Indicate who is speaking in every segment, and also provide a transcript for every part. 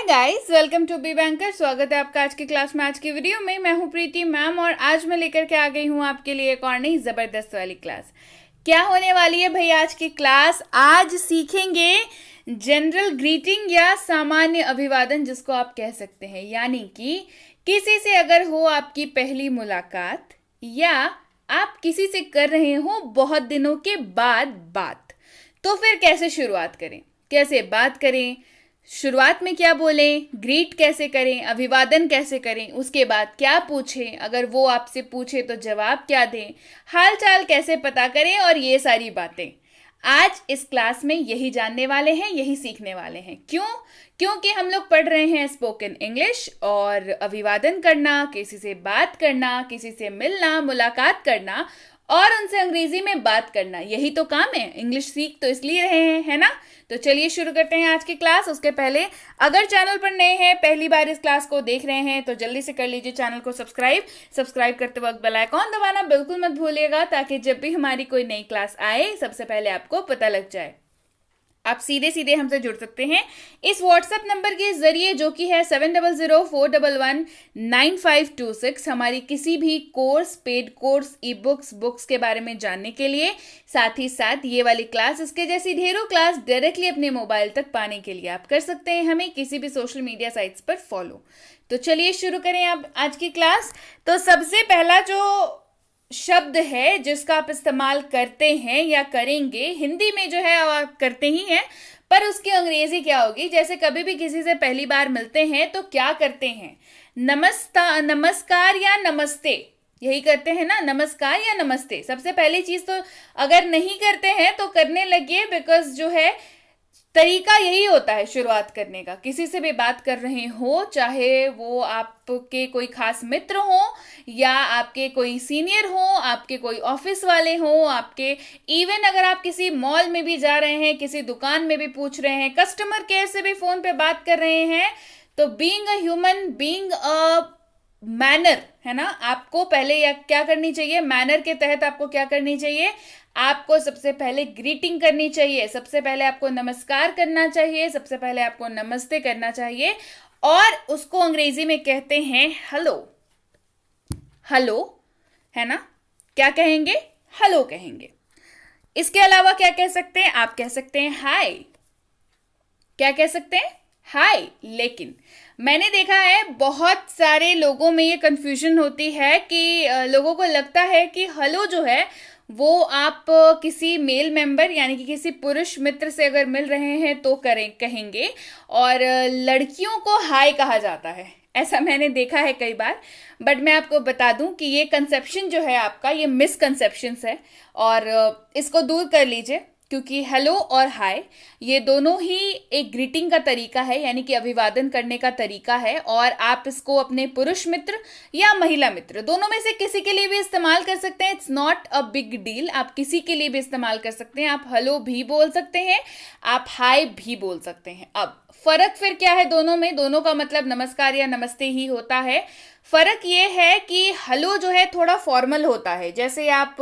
Speaker 1: Guys, welcome to be banker. स्वागत है आपका आज की क्लास में। आज की वीडियो में मैं हूं प्रीति मैम और आज मैं लेकर के आ गई हूं आपके लिए एक और नई जबरदस्त वाली क्लास। क्या होने वाली है भाई आज की क्लास? आज सीखेंगे जनरल ग्रीटिंग या सामान्य अभिवादन, जिसको आप कह सकते हैं। यानी कि किसी से अगर हो आपकी पहली मुलाकात या आप किसी से कर रहे हो बहुत दिनों के बाद बात, तो फिर कैसे शुरुआत करें, कैसे बात करें, शुरुआत में क्या बोलें, ग्रीट कैसे करें, अभिवादन कैसे करें, उसके बाद क्या पूछें, अगर वो आपसे पूछे तो जवाब क्या दें, हाल चाल कैसे पता करें, और ये सारी बातें आज इस क्लास में यही जानने वाले हैं, यही सीखने वाले हैं। क्योंकि हम लोग पढ़ रहे हैं स्पोकन इंग्लिश, और अभिवादन करना, किसी से बात करना, किसी से मिलना, मुलाकात करना और उनसे अंग्रेजी में बात करना, यही तो काम है। इंग्लिश सीख तो इसलिए रहे हैं, है ना? तो चलिए शुरू करते हैं आज की क्लास। उसके पहले अगर चैनल पर नए हैं, पहली बार इस क्लास को देख रहे हैं, तो जल्दी से कर लीजिए चैनल को सब्सक्राइब करते वक्त बेल आइकॉन दबाना बिल्कुल मत भूलिएगा, ताकि जब भी हमारी कोई नई क्लास आए सबसे पहले आपको पता लग जाए। आप सीधे सीधे हमसे जुड़ सकते हैं इस व्हाट्सएप नंबर के जरिए, जो कि है 7004119526। हमारी किसी भी course, paid course, e books के बारे में जानने के लिए, साथ ही साथ ये वाली क्लास, इसके जैसी ढेरों क्लास डायरेक्टली अपने मोबाइल तक पाने के लिए आप कर सकते हैं हमें किसी भी सोशल मीडिया साइट्स पर फॉलो। तो चलिए शुरू करें अब आज की क्लास। तो सबसे पहला जो शब्द है जिसका आप इस्तेमाल करते हैं या करेंगे, हिंदी में जो है आप करते ही हैं, पर उसकी अंग्रेजी क्या होगी? जैसे कभी भी किसी से पहली बार मिलते हैं तो क्या करते हैं? नमस्कार या नमस्ते, यही करते हैं ना, नमस्कार या नमस्ते। सबसे पहली चीज तो अगर नहीं करते हैं तो करने लगिए, बिकॉज जो है तरीका यही होता है शुरुआत करने का। किसी से भी बात कर रहे हो, चाहे वो आपके कोई खास मित्र हो या आपके कोई सीनियर हो, आपके कोई ऑफिस वाले हो, आपके इवन अगर आप किसी मॉल में भी जा रहे हैं, किसी दुकान में भी पूछ रहे हैं, कस्टमर केयर से भी फोन पे बात कर रहे हैं, तो being a human, being a manner, है ना, आपको पहले या क्या करनी चाहिए? मैनर के तहत आपको क्या करनी चाहिए? आपको सबसे पहले ग्रीटिंग करनी चाहिए, सबसे पहले आपको नमस्कार करना चाहिए, सबसे पहले आपको नमस्ते करना चाहिए, और उसको अंग्रेजी में कहते हैं हेलो। हेलो, है ना? क्या कहेंगे? हेलो कहेंगे। इसके अलावा क्या कह सकते हैं? आप कह सकते हैं हाय। क्या कह सकते हैं? हाय। लेकिन मैंने देखा है बहुत सारे लोगों में ये कंफ्यूजन होती है कि लोगों को लगता है कि हेलो जो है वो आप किसी मेल मेंबर यानी कि किसी पुरुष मित्र से अगर मिल रहे हैं तो कहेंगे, और लड़कियों को हाय कहा जाता है। ऐसा मैंने देखा है कई बार, बट मैं आपको बता दूं कि ये कंसेप्शन जो है आपका, ये मिसकंसेप्शंस है, और इसको दूर कर लीजिए, क्योंकि हेलो और हाय ये दोनों ही एक ग्रीटिंग का तरीका है, यानी कि अभिवादन करने का तरीका है, और आप इसको अपने पुरुष मित्र या महिला मित्र दोनों में से किसी के लिए भी इस्तेमाल कर सकते हैं। It's not a big deal, आप किसी के लिए भी इस्तेमाल कर सकते हैं। आप हेलो भी बोल सकते हैं, आप हाय भी बोल सकते हैं। अब फर्क फिर क्या है दोनों में? दोनों का मतलब नमस्कार या नमस्ते ही होता है। फर्क ये है कि हेलो जो है थोड़ा फॉर्मल होता है। जैसे आप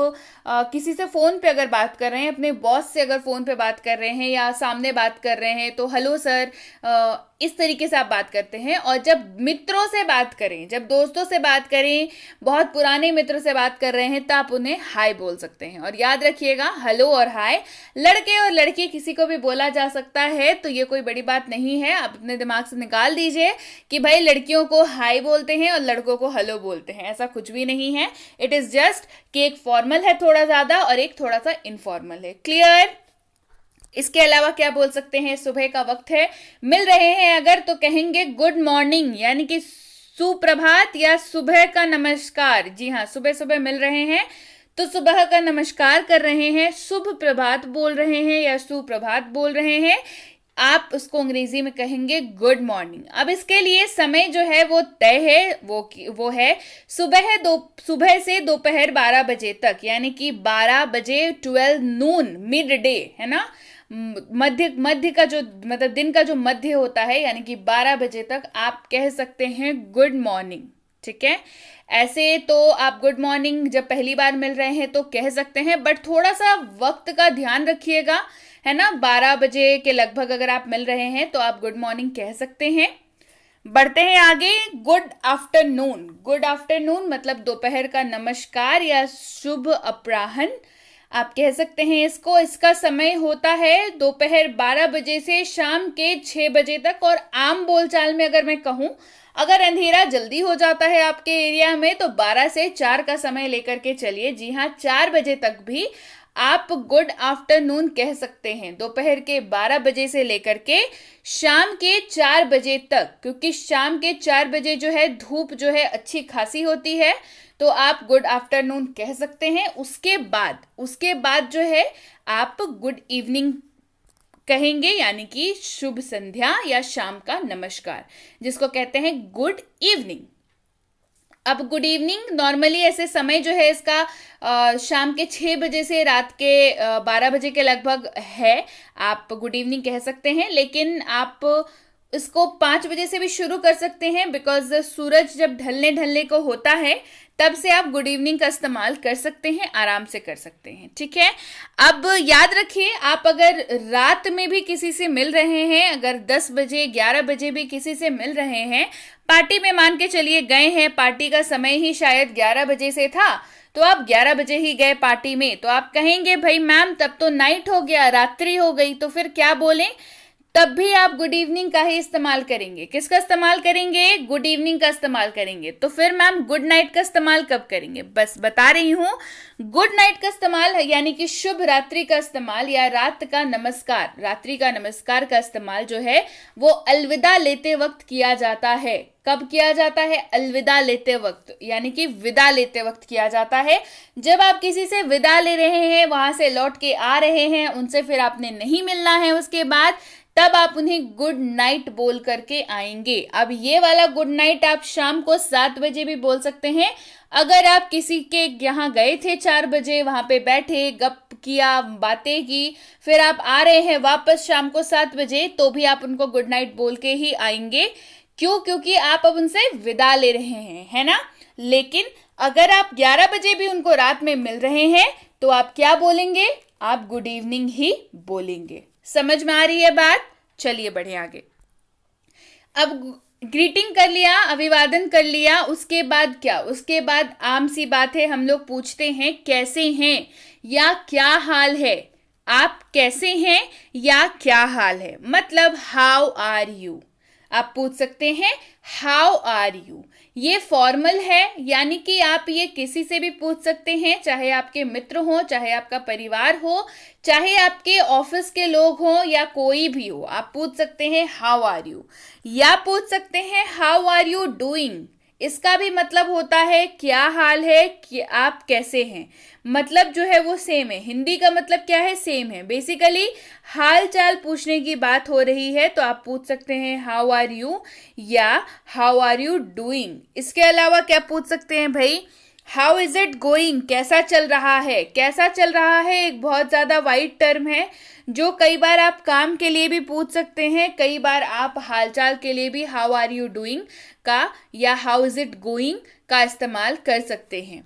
Speaker 1: किसी से फोन पे अगर बात कर रहे हैं, अपने बॉस से अगर फोन पे बात कर रहे हैं या सामने बात कर रहे हैं, तो हेलो सर, इस तरीके से आप बात करते हैं। और जब मित्रों से बात करें, जब दोस्तों से बात करें, बहुत पुराने मित्र से बात कर रहे हैं, तो आप उन्हें हाय बोल सकते हैं। और याद रखिएगा, हेलो और हाय लड़के और लड़की किसी को भी बोला जा सकता है, तो ये कोई बड़ी बात नहीं है। आप अपने दिमाग से निकाल दीजिए कि भाई लड़कियों को हाय बोलते हैं और लड़कों को हेलो बोलते हैं, ऐसा कुछ भी नहीं है। इट इज जस्ट कि एक फॉर्मल है थोड़ा ज्यादा और एक थोड़ा सा इनफॉर्मल है। क्लियर? इसके अलावा क्या बोल सकते हैं? सुबह का वक्त है, मिल रहे हैं अगर, तो कहेंगे गुड मॉर्निंग, यानी कि सुप्रभात या सुबह का नमस्कार। जी हाँ, सुबह सुबह मिल रहे हैं तो सुबह का नमस्कार कर रहे हैं, शुभ प्रभात बोल रहे हैं या सुप्रभात बोल रहे हैं, आप उसको अंग्रेजी में कहेंगे गुड मॉर्निंग। अब इसके लिए समय जो है वो तय है, वो है सुबह से दोपहर 12 बजे तक, यानी कि 12 बजे 12 नून, मिड डे, है ना, मध्य का जो मतलब दिन का जो मध्य होता है, यानी कि 12 बजे तक आप कह सकते हैं गुड मॉर्निंग। ठीक है? ऐसे तो आप गुड मॉर्निंग जब पहली बार मिल रहे हैं तो कह सकते हैं, बट थोड़ा सा वक्त का ध्यान रखिएगा, है ना। 12 बजे के लगभग अगर आप मिल रहे हैं तो आप गुड मॉर्निंग कह सकते हैं। बढ़ते हैं आगे। Good afternoon. गुड आफ्टरनून मतलब दोपहर का नमस्कार या शुभ अपराह्न आप कह सकते हैं इसको। इसका समय होता है दोपहर 12 बजे से शाम के 6 बजे तक। और आम बोलचाल में अगर मैं कहूँ, अगर अंधेरा जल्दी हो जाता है आपके एरिया में तो 12 से 4 का समय लेकर के चलिए। जी हाँ, 4 बजे तक भी आप गुड आफ्टरनून कह सकते हैं, दोपहर के 12 बजे से लेकर के शाम के 4 बजे तक, क्योंकि शाम के 4 बजे जो है धूप जो है अच्छी खासी होती है, तो आप गुड आफ्टरनून कह सकते हैं। उसके बाद जो है आप गुड इवनिंग कहेंगे, यानी कि शुभ संध्या या शाम का नमस्कार, जिसको कहते हैं गुड इवनिंग। अब गुड इवनिंग नॉर्मली ऐसे समय जो है इसका शाम के 6 बजे से रात के 12 बजे के लगभग है। आप गुड इवनिंग कह सकते हैं, लेकिन आप इसको 5 बजे से भी शुरू कर सकते हैं, बिकॉज सूरज जब ढलने को होता है तब से आप गुड इवनिंग का इस्तेमाल कर सकते हैं, आराम से कर सकते हैं। ठीक है। अब याद रखिए, आप अगर रात में भी किसी से मिल रहे हैं, अगर 10 बजे 11 बजे भी किसी से मिल रहे हैं, पार्टी में मान के चलिए गए हैं, पार्टी का समय ही शायद 11 बजे से था, तो आप 11 बजे ही गए पार्टी में, तो आप कहेंगे भाई मैम तब तो नाइट हो गया, रात्रि हो गई, तो फिर क्या बोलें? तब भी आप गुड इवनिंग का ही इस्तेमाल करेंगे। किसका इस्तेमाल करेंगे? गुड इवनिंग का इस्तेमाल करेंगे। तो फिर मैम गुड नाइट का इस्तेमाल कब करेंगे? बस बता रही हूं, गुड नाइट का इस्तेमाल यानी कि शुभ रात्रि का इस्तेमाल या रात्रि का नमस्कार का इस्तेमाल जो है वो अलविदा लेते वक्त किया जाता है। कब किया जाता है? अलविदा लेते वक्त, यानी कि विदा लेते वक्त किया जाता है। जब आप किसी से विदा ले रहे हैं, वहां से लौट के आ रहे हैं, उनसे फिर आपने नहीं मिलना है उसके बाद, तब आप उन्हें गुड नाइट बोल करके आएंगे। अब ये वाला गुड नाइट आप शाम को 7 बजे भी बोल सकते हैं। अगर आप किसी के यहाँ गए थे 4 बजे, वहां पे बैठे, गप किया, बातें की, फिर आप आ रहे हैं वापस शाम को 7 बजे, तो भी आप उनको गुड नाइट बोल के ही आएंगे। क्यों? क्योंकि आप अब उनसे विदा ले रहे हैं, है ना। लेकिन अगर आप 11 बजे भी उनको रात में मिल रहे हैं तो आप क्या बोलेंगे? आप गुड इवनिंग ही बोलेंगे। समझ में आ रही है बात? चलिए बढ़े आगे। अब ग्रीटिंग कर लिया, अभिवादन कर लिया, उसके बाद क्या? उसके बाद आम सी बात है, हम लोग पूछते हैं कैसे हैं या क्या हाल है। आप कैसे हैं या क्या हाल है, मतलब हाउ आर यू। आप पूछ सकते हैं हाउ आर यू। ये फॉर्मल है, यानी कि आप ये किसी से भी पूछ सकते हैं, चाहे आपके मित्र हो, चाहे आपका परिवार हो, चाहे आपके ऑफिस के लोग हो या कोई भी हो। आप पूछ सकते हैं हाउ आर यू, या पूछ सकते हैं हाउ आर यू डूइंग। इसका भी मतलब होता है क्या हाल है, कि आप कैसे हैं। मतलब जो है वो सेम है। हिंदी का मतलब क्या है? सेम है। बेसिकली हाल चाल पूछने की बात हो रही है तो आप पूछ सकते हैं हाउ आर यू या हाउ आर यू डूइंग। इसके अलावा क्या पूछ सकते हैं भाई? हाउ इज इट गोइंग, कैसा चल रहा है। कैसा चल रहा है एक बहुत ज्यादा वाइड टर्म है, जो कई बार आप काम के लिए भी पूछ सकते हैं, कई बार आप हालचाल के लिए भी हाउ आर यू डूइंग का या हाउ इज इट गोइंग का इस्तेमाल कर सकते हैं।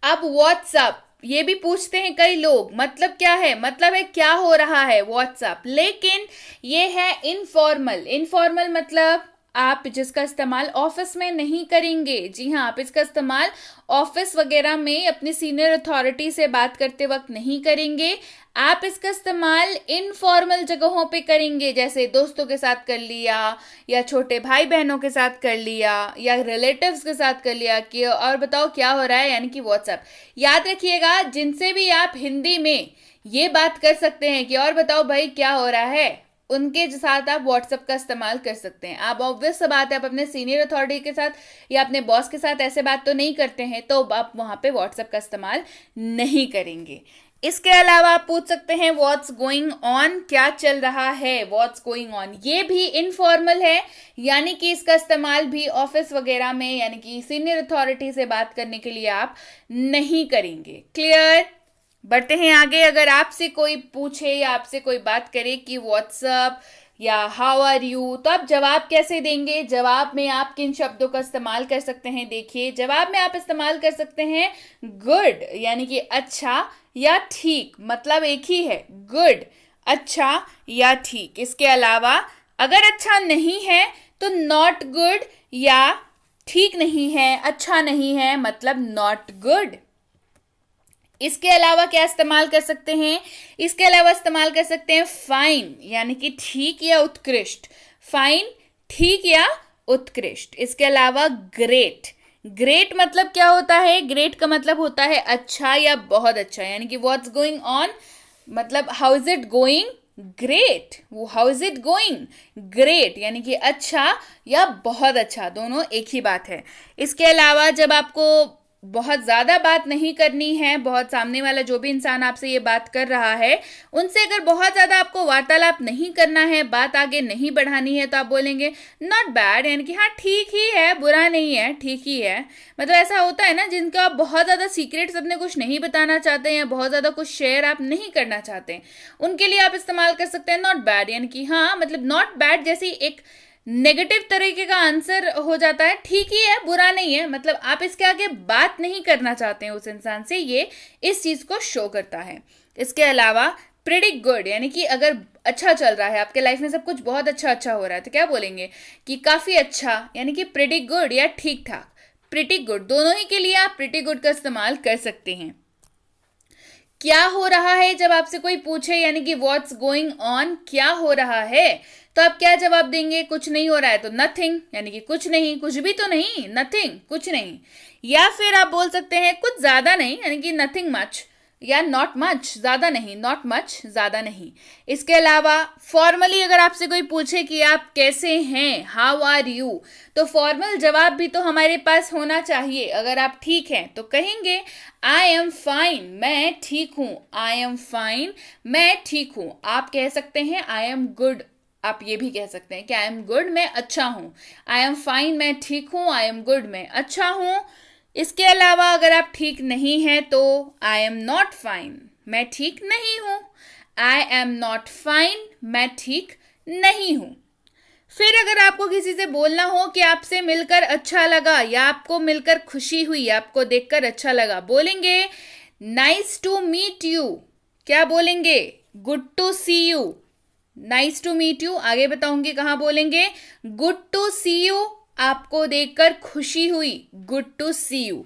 Speaker 1: अब व्हाट्सअप ये भी पूछते हैं कई लोग, मतलब क्या है? मतलब है क्या हो रहा है, व्हाट्सअप। लेकिन ये है इनफॉर्मल। इनफॉर्मल मतलब आप जिसका इस्तेमाल ऑफिस में नहीं करेंगे। जी हाँ, आप इसका इस्तेमाल ऑफिस वगैरह में अपनी सीनियर अथॉरिटी से बात करते वक्त नहीं करेंगे। आप इसका इस्तेमाल इनफॉर्मल जगहों पे करेंगे, जैसे दोस्तों के साथ कर लिया या छोटे भाई बहनों के साथ कर लिया या रिलेटिव्स के साथ कर लिया कि और बताओ क्या हो रहा है, यानी कि व्हाट्सएप। याद रखिएगा, जिनसे भी आप हिंदी में ये बात कर सकते हैं कि और बताओ भाई क्या हो रहा है, उनके साथ आप व्हाट्सएप का इस्तेमाल कर सकते हैं। आप ऑब्वियस बात है, आप अपने सीनियर अथॉरिटी के साथ या अपने बॉस के साथ ऐसे बात तो नहीं करते हैं, तो आप वहां पे व्हाट्सएप का इस्तेमाल नहीं करेंगे। इसके अलावा आप पूछ सकते हैं व्हाट्स गोइंग ऑन, क्या चल रहा है, व्हाट्स गोइंग ऑन। ये भी इनफॉर्मल है, यानी कि इसका इस्तेमाल भी ऑफिस वगैरह में यानी कि सीनियर अथॉरिटी से बात करने के लिए आप नहीं करेंगे। क्लियर? बढ़ते हैं आगे। अगर आपसे कोई पूछे या आपसे कोई बात करे कि व्हाट्सअप या हाउ आर यू, तो आप जवाब कैसे देंगे? जवाब में आप किन शब्दों का इस्तेमाल कर सकते हैं? देखिए, जवाब में आप इस्तेमाल कर सकते हैं गुड, यानी कि अच्छा या ठीक, मतलब एक ही है, गुड, अच्छा या ठीक। इसके अलावा अगर अच्छा नहीं है तो नॉट गुड या ठीक नहीं है, अच्छा नहीं है, मतलब नॉट गुड। इसके अलावा क्या इस्तेमाल कर सकते हैं? इसके अलावा इस्तेमाल कर सकते हैं फाइन, यानी कि ठीक या उत्कृष्ट। फाइन, ठीक या उत्कृष्ट। इसके अलावा ग्रेट। ग्रेट मतलब क्या होता है? ग्रेट का मतलब होता है अच्छा या बहुत अच्छा, यानी कि व्हाट्स गोइंग ऑन, मतलब how is it going great. वो how is it going great, यानी कि अच्छा या बहुत अच्छा, दोनों एक ही बात है। इसके अलावा जब आपको बहुत ज़्यादा बात नहीं करनी है, बहुत सामने वाला जो भी इंसान आपसे ये बात कर रहा है उनसे अगर बहुत ज़्यादा आपको वार्तालाप नहीं करना है, बात आगे नहीं बढ़ानी है, तो आप बोलेंगे नॉट बैड, यानी कि हाँ ठीक ही है, बुरा नहीं है, ठीक ही है। मतलब ऐसा होता है ना जिनका आप बहुत ज़्यादा सीक्रेट्स अपने कुछ नहीं बताना चाहते हैं, बहुत ज़्यादा कुछ शेयर आप नहीं करना चाहते, उनके लिए आप इस्तेमाल कर सकते हैं नॉट बैड, यानी कि हाँ मतलब नॉट बैड जैसी एक नेगेटिव तरीके का आंसर हो जाता है, ठीक ही है, बुरा नहीं है, मतलब आप इसके आगे बात नहीं करना चाहते हैं उस इंसान से, ये इस चीज को शो करता है। इसके अलावा प्रिटी गुड, यानी कि अगर अच्छा चल रहा है आपके लाइफ में, सब कुछ बहुत अच्छा अच्छा हो रहा है, तो क्या बोलेंगे कि काफी अच्छा, यानी कि प्रिटी गुड या ठीक ठाक। प्रिटी गुड, दोनों ही के लिए आप प्रिटी गुड का इस्तेमाल कर सकते हैं। क्या हो रहा है, जब आपसे कोई पूछे, यानी कि व्हाट्स गोइंग ऑन, क्या हो रहा है, तो आप क्या जवाब देंगे? कुछ नहीं हो रहा है तो नथिंग, यानी कि कुछ नहीं, कुछ भी तो नहीं, नथिंग, कुछ नहीं। या फिर आप बोल सकते हैं कुछ ज्यादा नहीं, यानी कि नथिंग मच, या नॉट मच, ज्यादा नहीं, नॉट मच, ज्यादा नहीं। इसके अलावा फॉर्मली अगर आपसे कोई पूछे कि आप कैसे हैं, हाउ आर यू, तो फॉर्मल जवाब भी तो हमारे पास होना चाहिए। अगर आप ठीक हैं तो कहेंगे आई एम फाइन, मैं ठीक हूं, आई एम फाइन, मैं ठीक हूं। आप कह सकते हैं आई एम गुड, आप ये भी कह सकते हैं कि आई एम गुड, मैं अच्छा हूं। आई एम फाइन, मैं ठीक हूं, आई एम गुड, मैं अच्छा हूं। इसके अलावा अगर आप ठीक नहीं हैं तो आई एम नॉट फाइन, मैं ठीक नहीं हूं। आई एम नॉट फाइन, मैं ठीक नहीं हूं। फिर अगर आपको किसी से बोलना हो कि आपसे मिलकर अच्छा लगा, या आपको मिलकर खुशी हुई, आपको देखकर अच्छा लगा, बोलेंगे नाइस टू मीट यू। क्या बोलेंगे? Good to see you. Nice to meet you आगे बताऊंगी कहां बोलेंगे। गुड टू सी यू, आपको देखकर खुशी हुई, गुड टू सी यू।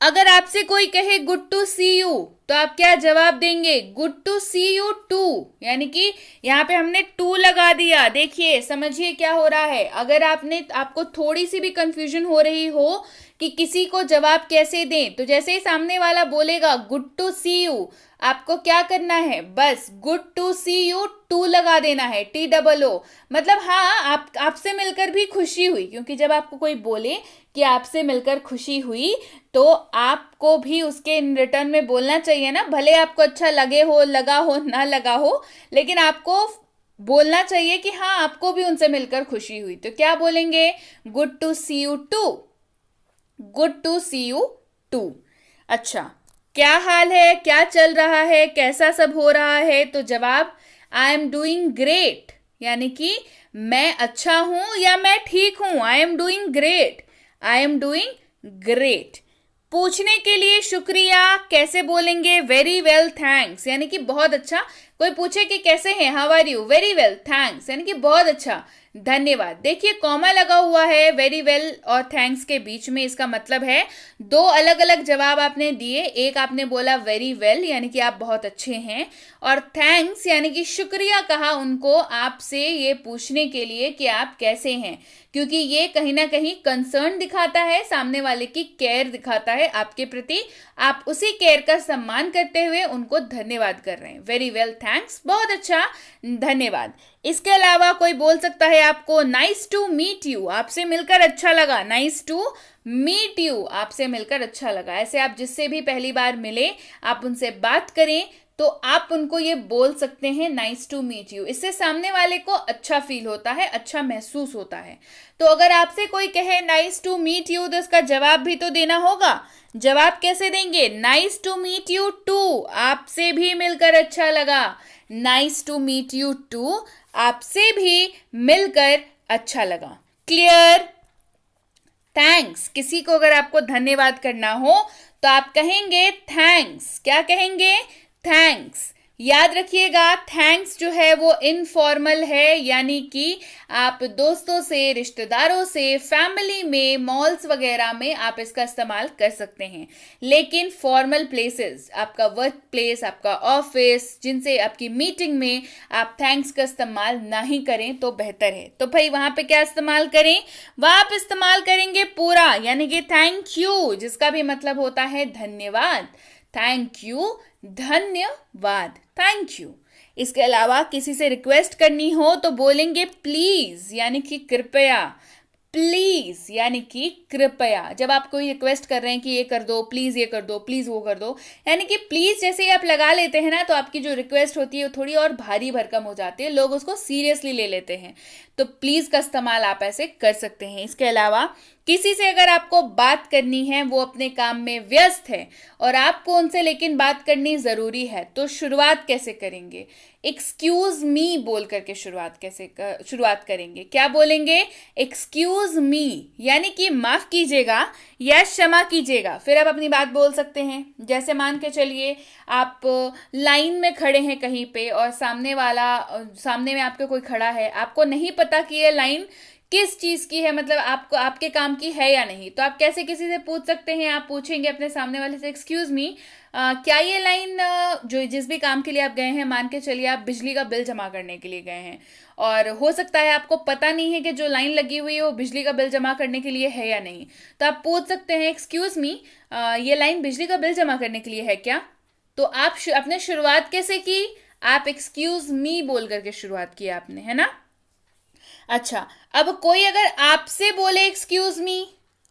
Speaker 1: अगर आपसे कोई कहे गुड टू सी यू, तो आप क्या जवाब देंगे? Good to see you too, यानी कि यहाँ पे हमने टू लगा दिया। देखिए समझिए क्या हो रहा है। अगर आपको थोड़ी सी भी कंफ्यूजन हो रही हो कि किसी को जवाब कैसे दें, तो जैसे ही सामने वाला बोलेगा गुड टू सी यू, आपको क्या करना है? बस good to see you too लगा देना है, TOO। मतलब हाँ, आपसे मिलकर भी खुशी हुई, क्योंकि जब आपको कोई बोले कि आपसे मिलकर खुशी हुई, तो आपको भी उसके रिटर्न में बोलना चाहिए ना। भले आपको अच्छा लगा हो ना लगा हो, लेकिन आपको बोलना चाहिए कि हाँ आपको भी उनसे मिलकर खुशी हुई। तो क्या बोलेंगे? Good to see you too, good to see you too. अच्छा, क्या हाल है, क्या चल रहा है, कैसा सब हो रहा है, तो जवाब आई एम डूइंग ग्रेट, यानी कि मैं अच्छा हूं या मैं ठीक हूं। I am doing great, I am doing great. पूछने के लिए शुक्रिया कैसे बोलेंगे? वेरी वेल थैंक्स, यानी कि बहुत अच्छा। कोई पूछे कि कैसे हैं, how are you, very well thanks, यानी कि बहुत अच्छा, धन्यवाद। देखिए कॉमा लगा हुआ है वेरी वेल और थैंक्स के बीच में, इसका मतलब है दो अलग अलग जवाब आपने दिए। एक आपने बोला वेरी वेल, यानी कि आप बहुत अच्छे हैं, और थैंक्स यानी कि शुक्रिया कहा उनको आपसे ये पूछने के लिए कि आप कैसे हैं, क्योंकि ये कहीं ना कहीं कंसर्न दिखाता है, सामने वाले की केयर दिखाता है आपके प्रति। आप उसी केयर का सम्मान करते हुए उनको धन्यवाद कर रहे हैं। वेरी वेल थैंक्स, बहुत अच्छा, धन्यवाद। इसके अलावा कोई बोल सकता है आपको नाइस टू मीट यू, आपसे मिलकर अच्छा लगा। नाइस टू मीट यू, आपसे मिलकर अच्छा लगा। ऐसे आप जिससे भी पहली बार मिले, आप उनसे बात करें तो आप उनको ये बोल सकते हैं नाइस टू मीट यू। इससे सामने वाले को अच्छा फील होता है, अच्छा महसूस होता है। तो अगर आपसे कोई कहे नाइस टू मीट यू, तो इसका जवाब भी तो देना होगा। जवाब कैसे देंगे? Nice to meet you too, आपसे भी मिलकर अच्छा लगा। Nice to meet you too, आपसे भी मिलकर अच्छा लगा। क्लियर? थैंक्स, किसी को अगर आपको धन्यवाद करना हो तो आप कहेंगे थैंक्स। क्या कहेंगे? थैंक्स। याद रखिएगा, थैंक्स जो है वो इनफॉर्मल है, यानी कि आप दोस्तों से, रिश्तेदारों से, फैमिली में, मॉल्स वगैरह में आप इसका इस्तेमाल कर सकते हैं। लेकिन फॉर्मल प्लेसेस, आपका वर्क प्लेस, आपका ऑफिस, जिनसे आपकी मीटिंग में आप थैंक्स का इस्तेमाल नहीं करें तो बेहतर है। तो भाई वहां पे क्या इस्तेमाल करें? वहां आप इस्तेमाल करेंगे पूरा, यानी कि थैंक यू, जिसका भी मतलब होता है धन्यवाद। थैंक यू, धन्यवाद, थैंक यू। इसके अलावा किसी से रिक्वेस्ट करनी हो तो बोलेंगे प्लीज, यानी कि कृपया। प्लीज यानी कि कृपया। जब आप कोई रिक्वेस्ट कर रहे हैं कि ये कर दो प्लीज, ये कर दो प्लीज, वो कर दो, यानी कि प्लीज जैसे ही आप लगा लेते हैं ना, तो आपकी जो रिक्वेस्ट होती है वो थोड़ी और भारी भरकम हो जाती है, लोग उसको सीरियसली ले लेते हैं। तो प्लीज का इस्तेमाल आप ऐसे कर सकते हैं। इसके अलावा किसी से अगर आपको बात करनी है, वो अपने काम में व्यस्त है और आपको उनसे लेकिन बात करनी जरूरी है, तो शुरुआत कैसे करेंगे? एक्सक्यूज मी बोल करके शुरुआत करेंगे। क्या बोलेंगे? एक्सक्यूज मी, यानी कि माफ कीजिएगा या क्षमा कीजिएगा। फिर आप अपनी बात बोल सकते हैं। जैसे मान के चलिए आप लाइन में खड़े हैं कहीं पे और सामने में आपके कोई खड़ा है, आपको नहीं पता कि ये लाइन किस चीज की है, मतलब आपको आपके काम की है या नहीं। तो आप कैसे किसी से पूछ सकते हैं? आप पूछेंगे अपने सामने वाले से, एक्सक्यूज मी, क्या ये लाइन जो जिस भी काम के लिए आप गए हैं, मान के चलिए आप बिजली का बिल जमा करने के लिए गए हैं और हो सकता है आपको पता नहीं है कि जो लाइन लगी हुई है वो बिजली का बिल जमा करने के लिए है या नहीं। तो आप पूछ सकते हैं एक्सक्यूज मी, ये लाइन बिजली का बिल जमा करने के लिए है क्या? तो आप अपने शुरुआत कैसे की? आप एक्सक्यूज मी बोल करके शुरुआत की आपने, है ना। अच्छा, अब कोई अगर आपसे बोले एक्सक्यूज मी,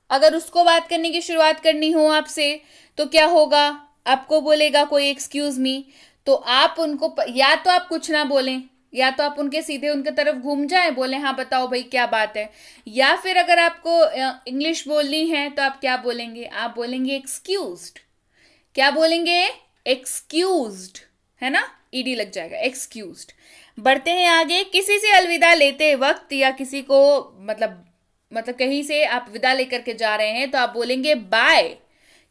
Speaker 1: अगर उसको बात करने की शुरुआत करनी हो आपसे, तो क्या होगा? आपको बोलेगा कोई एक्सक्यूज मी, तो आप उनको या तो आप कुछ ना बोलें, या तो आप उनके सीधे उनके तरफ घूम जाएं, बोले हाँ बताओ भाई क्या बात है। या फिर अगर आपको इंग्लिश बोलनी है तो आप क्या बोलेंगे? आप बोलेंगे एक्सक्यूज्ड। क्या बोलेंगे? एक्सक्यूज्ड, है ना, ईडी लग जाएगा, एक्सक्यूज्ड। बढ़ते हैं आगे। किसी से अलविदा लेते वक्त या किसी को मतलब कहीं से आप विदा लेकर के जा रहे हैं तो आप बोलेंगे बाय।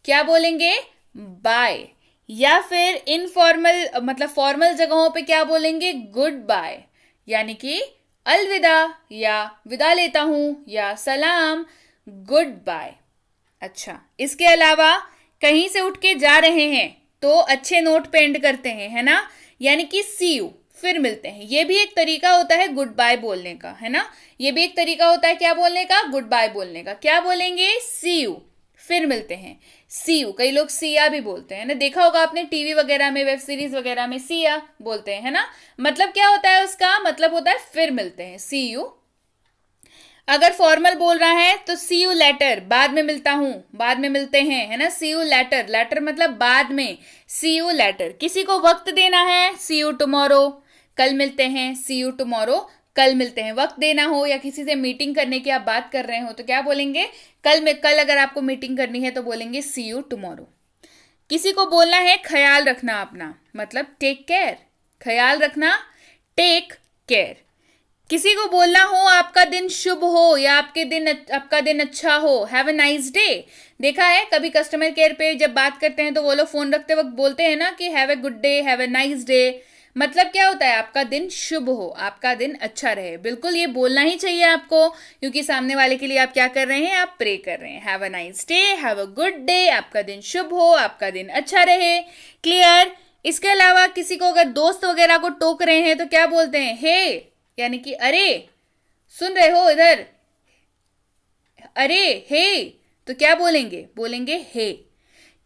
Speaker 1: क्या बोलेंगे? बाय। या फिर इनफॉर्मल मतलब फॉर्मल जगहों पे क्या बोलेंगे? गुड बाय, यानी कि अलविदा या विदा लेता हूं या सलाम, गुड बाय। अच्छा, इसके अलावा कहीं से उठ के जा रहे हैं तो अच्छे नोट पे एंड करते हैं, है ना, यानी कि सी यू, फिर मिलते हैं। ये भी एक तरीका होता है गुड बाय बोलने का, है ना। ये भी एक तरीका होता है क्या बोलने का? गुड बाय बोलने का। क्या बोलेंगे? सी यू, फिर मिलते हैं। सी यू, कई लोग सिया भी बोलते हैं ना, देखा होगा आपने टीवी वगैरह में, वेब सीरीज वगैरह में सिया बोलते हैं, है ना। मतलब क्या होता है उसका? मतलब होता है फिर मिलते हैं, सी यू। अगर फॉर्मल बोल रहा है तो सी यू लेटर, बाद में मिलता हूं, बाद में मिलते हैं, है ना। सी यू लेटर, लेटर मतलब बाद में, सी यू लेटर। किसी को वक्त देना है, सी यू टुमारो, कल मिलते हैं, सी यू टुमारो, कल मिलते हैं। वक्त देना हो या किसी से मीटिंग करने की आप बात कर रहे हो तो क्या बोलेंगे? कल अगर आपको मीटिंग करनी है तो बोलेंगे सी यू टुमारो। किसी को बोलना है ख्याल रखना अपना, मतलब टेक केयर, ख्याल रखना, टेक केयर। किसी को बोलना हो आपका दिन शुभ हो या आपका दिन अच्छा हो, हैव अ नाइस डे। देखा है कभी कस्टमर केयर पे जब बात करते हैं तो वो लोग फोन रखते वक्त बोलते हैं ना कि have a good day, have a nice day. मतलब क्या होता है? आपका दिन शुभ हो, आपका दिन अच्छा रहे। बिल्कुल ये बोलना ही चाहिए आपको, क्योंकि सामने वाले के लिए आप क्या कर रहे हैं? आप प्रे कर रहे हैं। Have a nice day, have a good day, आपका दिन शुभ हो, आपका दिन अच्छा रहे। क्लियर। इसके अलावा किसी को अगर दोस्त वगैरह को टोक रहे हैं तो क्या बोलते हैं? हे, यानी कि अरे, सुन रहे हो इधर, अरे हे। तो क्या बोलेंगे? बोलेंगे हे।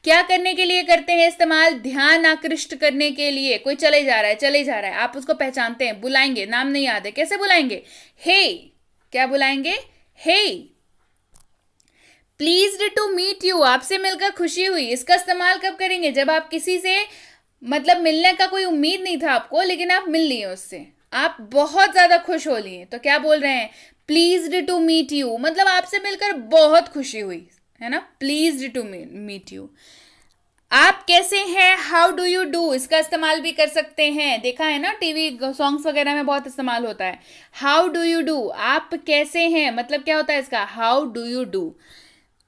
Speaker 1: क्या करने के लिए करते हैं इस्तेमाल? ध्यान आकृष्ट करने के लिए। कोई चले जा रहा है, चले जा रहा है, आप उसको पहचानते हैं, बुलाएंगे, नाम नहीं याद है, कैसे बुलाएंगे? हे। क्या बुलाएंगे? हे। प्लीज्ड टू मीट यू, आपसे मिलकर खुशी हुई। इसका इस्तेमाल कब करेंगे? जब आप किसी से मतलब मिलने का कोई उम्मीद नहीं था आपको, लेकिन आप मिल लिए उससे, आप बहुत ज्यादा खुश हो लिए, तो क्या बोल रहे हैं? प्लीज्ड टू मीट यू, मतलब आपसे मिलकर बहुत खुशी हुई, है ना। Pleased to meet you. आप कैसे हैं? हाउ डू यू डू, इसका इस्तेमाल भी कर सकते हैं। देखा है ना टीवी सॉन्ग्स वगैरह में बहुत इस्तेमाल होता है। हाउ डू यू डू, आप कैसे हैं, मतलब क्या होता है इसका? How do you do.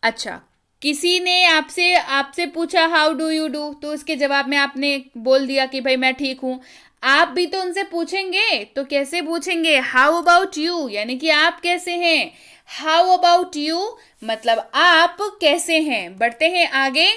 Speaker 1: अच्छा, किसी ने आपसे आपसे पूछा हाउ डू यू डू, तो उसके जवाब में आपने बोल दिया कि भाई मैं ठीक हूं। आप भी तो उनसे पूछेंगे, तो कैसे पूछेंगे? हाउ अबाउट यू, यानी कि आप कैसे हैं। हाउ अबाउट यू मतलब आप कैसे हैं। बढ़ते हैं आगे।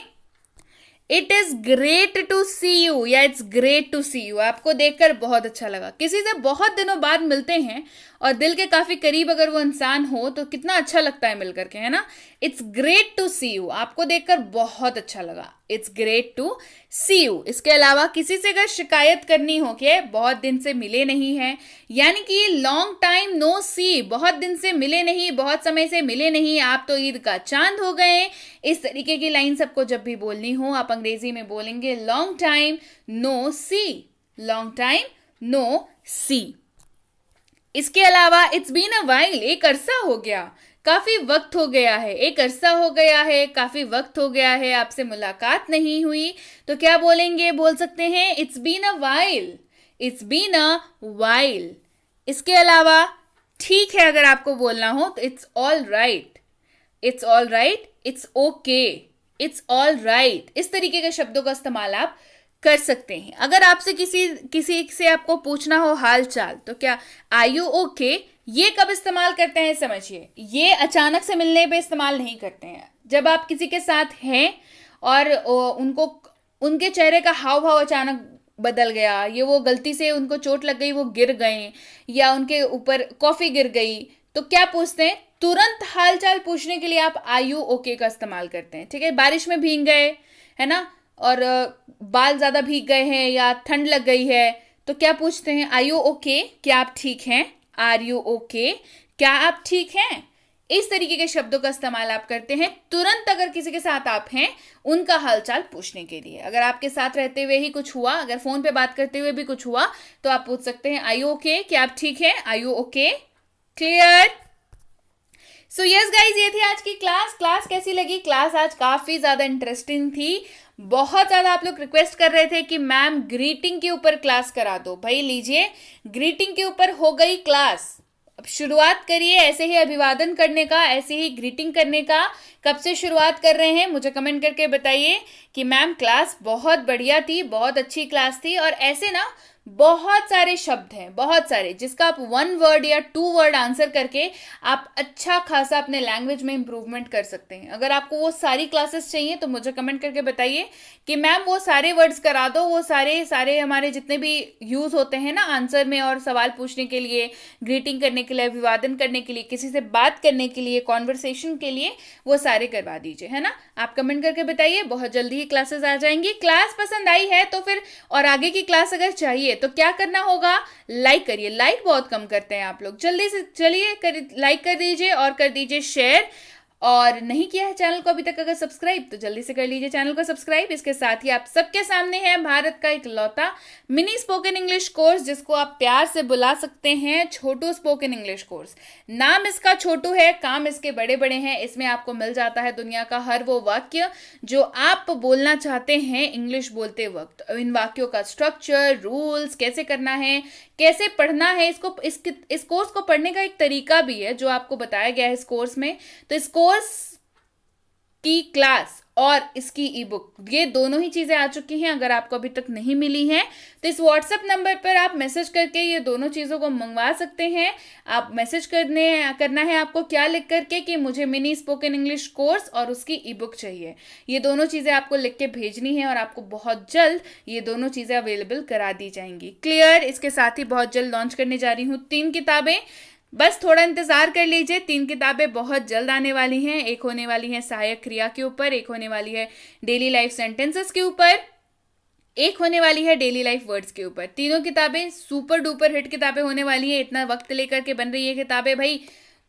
Speaker 1: It is great to see you, या it's great to see you, आपको देखकर बहुत अच्छा लगा। किसी से बहुत दिनों बाद मिलते हैं और दिल के काफी करीब अगर वो इंसान हो तो कितना अच्छा लगता है मिलकर के, है ना। It's great to see you, आपको देखकर बहुत अच्छा लगा। It's great to see you. इसके अलावा किसी से अगर शिकायत करनी हो कि बहुत दिन से मिले नहीं है, यानी कि लॉन्ग टाइम नो सी, बहुत दिन से मिले नहीं, बहुत समय से मिले नहीं, आप तो ईद का चांद हो गए। इस तरीके की लाइन सबको जब भी बोलनी हो आप अंग्रेजी में बोलेंगे लॉन्ग टाइम नो सी, लॉन्ग टाइम नो सी। इसके अलावा इट्स बीन अ वाइल, एक अरसा हो गया, काफी वक्त हो गया है, एक अरसा हो गया है, काफी वक्त हो गया है, आपसे मुलाकात नहीं हुई, तो क्या बोलेंगे? बोल सकते हैं it's been a while, it's been a while. इसके अलावा ठीक है अगर आपको बोलना हो तो it's all right, it's all right, it's okay, it's all right. इस तरीके के शब्दों का इस्तेमाल आप कर सकते हैं। अगर आपसे किसी किसी से आपको पूछना हो हाल चाल, तो क्या आर यू ओके, ये कब इस्तेमाल करते हैं समझिए। ये अचानक से मिलने पे इस्तेमाल नहीं करते हैं। जब आप किसी के साथ हैं और उनको उनके चेहरे का हाव भाव अचानक बदल गया, ये वो गलती से उनको चोट लग गई, वो गिर गए, या उनके ऊपर कॉफी गिर गई, तो क्या पूछते हैं? तुरंत हालचाल पूछने के लिए आप आर यू ओके का इस्तेमाल करते हैं। ठीक है, बारिश में भीग गए है ना, और बाल ज्यादा भीग गए हैं या ठंड लग गई है, तो क्या पूछते हैं? आर यू ओके, क्या आप ठीक हैं? आर यू ओके, क्या आप ठीक हैं? इस तरीके के शब्दों का इस्तेमाल आप करते हैं तुरंत अगर किसी के साथ आप हैं उनका हालचाल पूछने के लिए। अगर आपके साथ रहते हुए ही कुछ हुआ, अगर फोन पे बात करते हुए भी कुछ हुआ, तो आप पूछ सकते हैं आर यू ओके, क्या आप ठीक हैं? Are you okay? Clear? So yes guys, ये थी आज की क्लास। क्लास कैसी लगी? क्लास आज काफी ज्यादा इंटरेस्टिंग थी। बहुत ज्यादा आप लोग रिक्वेस्ट कर रहे थे कि मैम ग्रीटिंग के ऊपर क्लास करा दो। भाई लीजिए, ग्रीटिंग के ऊपर हो गई क्लास। अब शुरुआत करिए ऐसे ही अभिवादन करने का, ऐसे ही ग्रीटिंग करने का। कब से शुरुआत कर रहे हैं मुझे कमेंट करके बताइए कि मैम क्लास बहुत बढ़िया थी, बहुत अच्छी क्लास थी। और ऐसे ना बहुत सारे शब्द हैं, बहुत सारे, जिसका आप 1 वर्ड या 2 वर्ड आंसर करके आप अच्छा खासा अपने लैंग्वेज में इंप्रूवमेंट कर सकते हैं। अगर आपको वो सारी क्लासेस चाहिए तो मुझे कमेंट करके बताइए कि मैम वो सारे वर्ड्स करा दो, वो सारे सारे हमारे जितने भी यूज होते हैं ना आंसर में और सवाल पूछने के लिए, ग्रीटिंग करने के लिए, अभिवादन करने के लिए, किसी से बात करने के लिए, कॉन्वर्सेशन के लिए, वो सारे करवा दीजिए, है ना। आप कमेंट करके बताइए, बहुत जल्दी ही क्लासेस आ जाएंगी। क्लास पसंद आई है तो फिर और आगे की क्लास अगर चाहिए तो क्या करना होगा? लाइक करिए। लाइक बहुत कम करते हैं आप लोग, जल्दी से चलिए लाइक कर दीजिए और कर दीजिए शेयर। और नहीं किया है चैनल को अभी तक अगर सब्सक्राइब, तो जल्दी से कर लीजिए चैनल को सब्सक्राइब। इसके साथ ही आप सबके सामने है भारत का इकलौता मिनी स्पोकन इंग्लिश कोर्स, जिसको आप प्यार से बुला सकते हैं छोटू स्पोकन इंग्लिश कोर्स। नाम इसका छोटू है, काम इसके बड़े बड़े हैं। इसमें आपको मिल जाता है दुनिया का हर वो वाक्य जो आप बोलना चाहते हैं इंग्लिश बोलते वक्त। इन वाक्यों का स्ट्रक्चर, रूल्स, कैसे करना है, कैसे पढ़ना है, इस कोर्स को पढ़ने का एक तरीका भी है जो आपको बताया गया है इस कोर्स में। तो इस कोर्स की क्लास और इसकी ई बुक, ये दोनों ही चीजें आ चुकी हैं। अगर आपको अभी तक नहीं मिली हैं तो इस व्हाट्सएप नंबर पर आप मैसेज करके ये दोनों चीजों को मंगवा सकते हैं। आप मैसेज करना है आपको क्या लिख करके कि मुझे मिनी स्पोकन इंग्लिश कोर्स और उसकी ई बुक चाहिए। ये दोनों चीजें आपको लिख के भेजनी है और आपको बहुत जल्द ये दोनों चीजें अवेलेबल करा दी जाएंगी। क्लियर? इसके साथ ही बहुत जल्द लॉन्च करने जा रही हूँ 3 किताबें, बस थोड़ा इंतजार कर लीजिए। 3 किताबें बहुत जल्द आने वाली हैं। एक होने वाली है सहायक क्रिया के ऊपर, एक होने वाली है डेली लाइफ सेंटेंसेस के ऊपर, एक होने वाली है डेली लाइफ वर्ड्स के ऊपर। तीनों किताबें सुपर डुपर हिट किताबें होने वाली है। इतना वक्त लेकर के बन रही है किताबें भाई,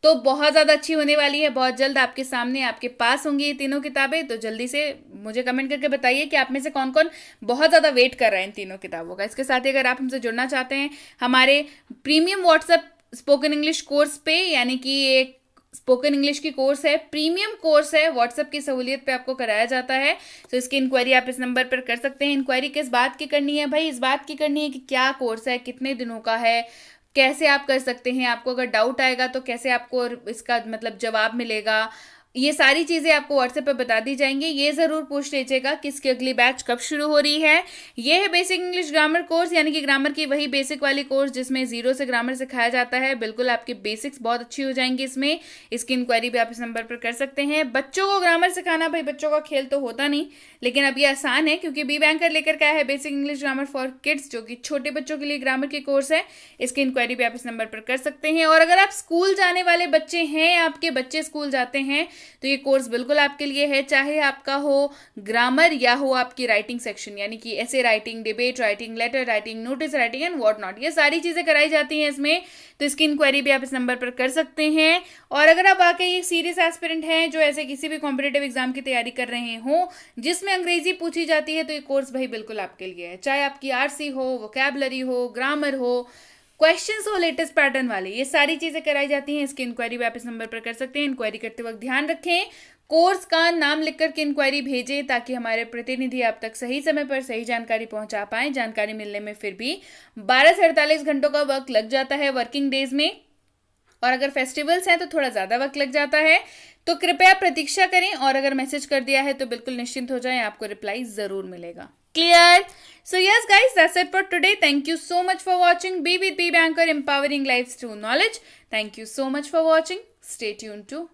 Speaker 1: तो बहुत ज़्यादा अच्छी होने वाली है। बहुत जल्द आपके सामने, आपके पास होंगी ये तीनों किताबें। तो जल्दी से मुझे कमेंट करके बताइए कि आप में से कौन कौन बहुत ज़्यादा वेट कर रहे हैं इन तीनों किताबों का। इसके साथ ही अगर आप हमसे जुड़ना चाहते हैं हमारे premium WhatsApp spoken English course पे, यानी कि एक स्पोकन इंग्लिश की कोर्स है, प्रीमियम कोर्स है, व्हाट्सएप की सहूलियत पे आपको कराया जाता है। तो इसकी इंक्वायरी आप इस नंबर पर कर सकते हैं। इंक्वायरी किस बात की करनी है भाई? इस बात की करनी है कि क्या कोर्स है, कितने दिनों का है, कैसे आप कर सकते हैं, आपको अगर डाउट आएगा तो कैसे आपको इसका मतलब जवाब मिलेगा, ये सारी चीज़ें आपको व्हाट्सएप पे बता दी जाएंगी। ये ज़रूर पूछ लीजिएगा कि इसकी अगली बैच कब शुरू हो रही है। ये है बेसिक इंग्लिश ग्रामर कोर्स, यानी कि ग्रामर की वही बेसिक वाली कोर्स जिसमें जीरो से ग्रामर सिखाया जाता है। बिल्कुल आपकी बेसिक्स बहुत अच्छी हो जाएंगी इसमें। इसकी इंक्वायरी भी आप इस नंबर पर कर सकते हैं। बच्चों को ग्रामर सिखाना, भाई बच्चों का खेल तो होता नहीं, लेकिन अब ये आसान है क्योंकि बी बैंकर लेकर के आया है basic English grammar for kids, जो कि छोटे बच्चों के लिए ग्रामर की कोर्स है। इसकी इंक्वायरी भी आप इस नंबर पर कर सकते हैं। और अगर आप स्कूल जाने वाले बच्चे हैं, आपके बच्चे स्कूल जाते हैं, तो ये कोर्स बिल्कुल आपके लिए है। चाहे आपका हो ग्रामर या हो आपकी राइटिंग सेक्शन, यानी कि ऐसे writing, debate writing, letter writing, notice writing and what not, ये सारी चीज़ें कराई जाती हैं इसमें। तो इसकी इंक्वायरी भी आप इस नंबर पर कर सकते हैं। और अगर आप वाकई एक सीरियस एस्पिरेंट हैं जो ऐसे किसी भी कॉम्पिटेटिव एग्जाम की तैयारी कर रहे हो जिसमें अंग्रेजी पूछी जाती है, तो ये कोर्स भाई बिल्कुल आपके लिए है। चाहे आपकी आरसी हो, वोकैबुलरी हो, ग्रामर हो, क्वेश्चंस हो लेटेस्ट पैटर्न वाले, ये सारी चीज़ें कराई जाती हैं। इसकी इंक्वायरी भी आप इस नंबर पर कर सकते हैं। इंक्वायरी करते वक्त ध्यान रखें, कोर्स का नाम लिख करके इंक्वायरी भेजें ताकि हमारे प्रतिनिधि आप तक सही समय पर सही जानकारी पहुंचा पाएं। जानकारी मिलने में फिर भी 12 से 48 घंटों का वक्त लग जाता है वर्किंग डेज में, और अगर फेस्टिवल्स हैं तो थोड़ा ज़्यादा वक्त लग जाता है। तो कृपया प्रतीक्षा करें, और अगर मैसेज कर दिया है तो बिल्कुल निश्चिंत हो जाएं, आपको रिप्लाई ज़रूर मिलेगा। Clear? So yes guys, that's it for today. Thank you so much for watching. Be with B Banker, empowering lives through knowledge. Thank you so much for watching. Stay tuned to